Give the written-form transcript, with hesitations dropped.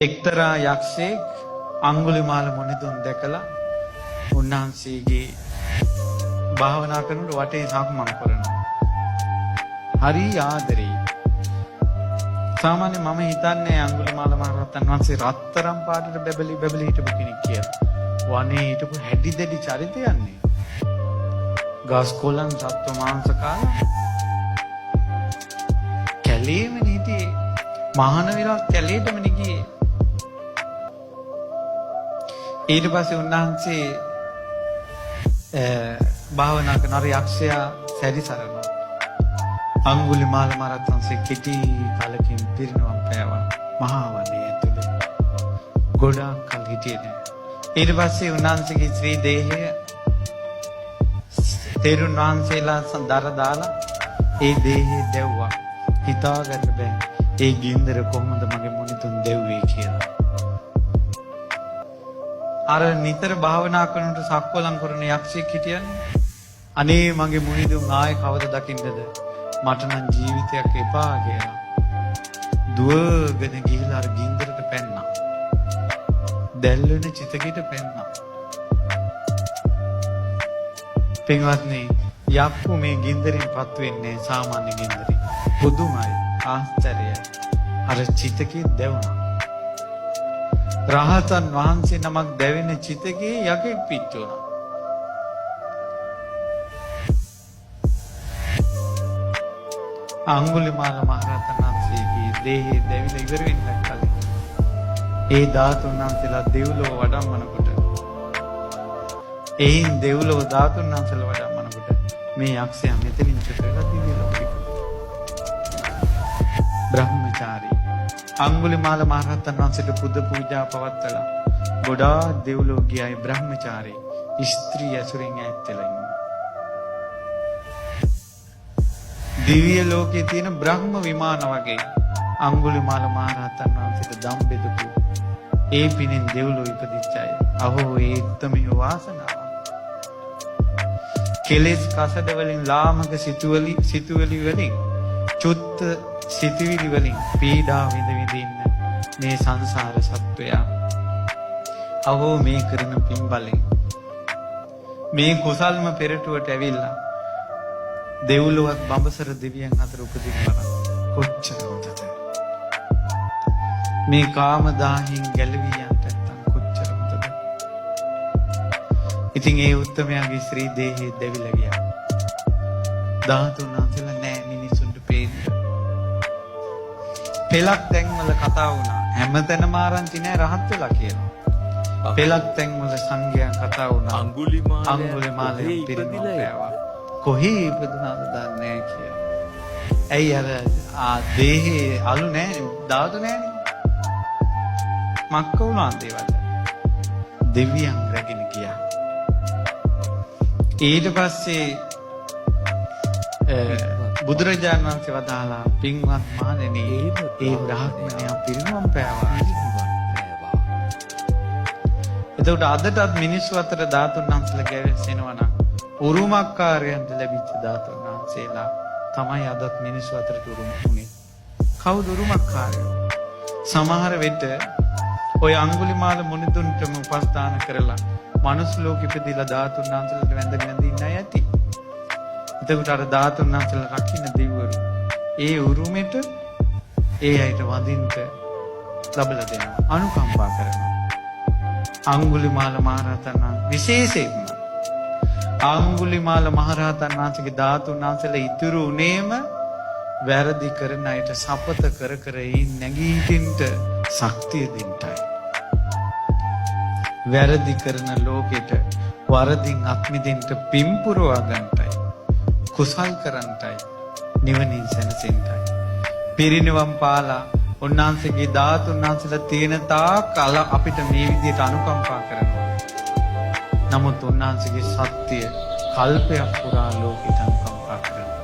එක්තරා යක්ෂයෙක් අංගුලිමාල මුනිදුන් දැකලා උන්වහන්සේගේ භාවනා කරනකොට වටේ සක්මන් කරනවා. හරි ආදරෙයි. සාමාන්‍ය මම හිතන්නේ අංගුලිමාල මහරහතන් වහන්සේ රත්තරන් පාටට බැබලි හිටපු කෙනෙක් කියලා. වනේ හිටපු හැඩි දැඩි චරිතයන්නේ. ගස් කොළන් සත්ව මාංශ කාලා කැලේම හිටියේ. මහාන විරක් කැලේටම ගියේ. ඊට පස්සේ උන්වහන්සේ භාවනා කරන අර යක්ෂයා සැරිසරනවා. අංගුලිමාල මහරහතන් වහන්සේ කෙටි කාලෙකින් පිරිනවම් පෑවා මහා වනයේ ඇතුලේ. ගොඩාක් කල් හිටියේ නෑ. ඊට පස්සේ උන්වහන්සේගේ ශ්‍රී දේහය තෙරුන් වහන්සේලා දර දාලා ඒ දේහය දැව්වා. හිතා ගන්න බෑ. ඒ ගින්දර කොහොමද මගේ මුනිතුන් දෙව්වේ කියලා. අර නිතර භාවනා කරනකොට සක්වලම් කරන යක්ෂයෙක් හිටියන්නේ. අනේ මගේ මුනිදුන් ආයේ කවද දකින්නද? මට නම් ජීවිතයක් එපා කියලා. දුවගෙන ගිහිල්ලා අර ගින්දරට පැන්නා. දැල්වෙන චිතකිට පැන්නා. පින්වත්නි, යක්කු මේ ගින්දරින් පත් වෙන්නේ සාමාන්‍ය ගින්දරින්. පුදුමයි, ආශ්චර්යයි. අර චිතකේ දැවුණා. රහතන් වහන්සේ නමක් දැවෙන චිතකේ යකෙක් පිච්චුණා. අංගුලිමාල මහරහතන් වහන්සේගේ දේහය දැවිලා ඉවර වෙන්න කලින් ඒ ධාතුන් වහන්සේලා දෙව්ලොව වඩම්මනකොට එයින් දෙව්ලොව ධාතුන් වහන්සේලා වඩම්මනකොට මේ යක්ෂයා මෙතනින් චුත වෙලා දිව්‍ය ලෝකෙට. බ්‍රහ්මචාරී අංගුලිමාල මහරහතන් වහන්සේට පුද පූජා පවත්වලා ගොඩාක් දෙව්ලොව ගියයි. බ්‍රහ්මචාරී ස්ත්‍රී ඇසුරින් ඈත් වෙලා ඉන්නවා. දිව්‍ය ලෝකයේ තියෙන බ්‍රහ්ම විමාන වගේ අංගුලිමාල මහරහතන් වහන්සේට දම් බෙදපු ඒ පිනෙන් දෙව්ලොව ඉපදිච්ච අය. අහෝ ඒ උත්තමය වාසනාව. කෙලෙස් කසඩ වලින් ලාමක සිතුවිලි වලින් චුත්ත සිතුවිලි වලින් පීඩා විඳ ඉන්න මේ සංසාර සත්වයා. අහෝ මේ කරන පින් බලෙන් මේ කුසල්ම පෙරටුවට ඇවිල්ලා දෙව්ලොවත් බඹසර දෙවියන් අතර උපදිනවා. කොච්චර හොඳද මේ කාම දාහින් ගැලවී යන්න නැත්තම් කොච්චර හොඳද. ඉතින් ඒ උත්තමයාගේ ශ්‍රී දේහය දෙවිලා ගියා. ධාතුන් වහන්සේලා නෑ මිනිසුන්ට පේන්න. පෙලක් තැන්වල කතා වුණා. හැමතැනම ආරංචි නෑ රහත් වෙලා කියනවා. පෙලක් තැන්වල සංඝයා කතා වුණා. අංගුලිමාලේ පිරිනවම් පෑවා. කොහේ ඉපදුනාද දන්නේ නෑ කියලා. ඇයි අර දේහේ අලු නෑනේ, ධාතු නෑනේ. මක්ක වුණාද ඒවට? දෙවියන් රැගෙන ගියා. ඊට පස්සේ බුදුරජාණන් වහන්සේ වදාලා පින්වත් මහණෙනි, ඒ බ්‍රහ්මණයා පිරිනවම් පෑවා. එතකොට අදටත් මිනිස්සු අතර ධාතුන් වහන්සේලා ගැවෙනවා නම් උරුමකාරයන්ට ලැබිච්ච ධාතුන් වහන්සේලා තමයි අදත් මිනිස්සු අතරට උරුම වුනේ. කවුද උරුමකාරයෝ? සමහර වෙලට ඔය අංගුලිමාල මුනිදුන්ටම උපස්ථාන කරලා මනුස්ස ලෝකෙ ඉපදිලා ධාතුන් වහන්සේලාට වැඳගෙන ඉන්න අය ඇති. එතකොට අර ධාතුන් වහන්සේලා රකින්න දෙවිවරු ඒ උරුමෙට ඒ අයට වඳින්න ලැබලා දෙනවා, අනුකම්පා කරනවා. අංගුලිමාල මහරහතන් වහන්සේ විශේෂයෙන්ම අංගුලිමාල මහරහතන් වහන්සේගේ ධාතුන් වහන්සේලා ඉතුරු උනේම වැරදි කරන අයට සපත කර කර නැගී හිටින්න ශක්තිය දෙන්නයි. වැරදි කරන ලෝකෙට වරදින් අත්මිදින්න පිම්පුරවා ගන්නයි. කුසල් කරන්නයි. නිවනින් සැනසෙන්නයි. පිරිනිවන් පාලා උන්වහන්සේගේ ධාතුන් වහන්සේලා තියෙන තාක් අපිට මේ විදිහට අනුකම්පා කරනවා. නමුත් උන්වහන්සේගේ සත්‍ය කල්පයක් පුරා ලෝකෙට අනුකම්පා කරනවා.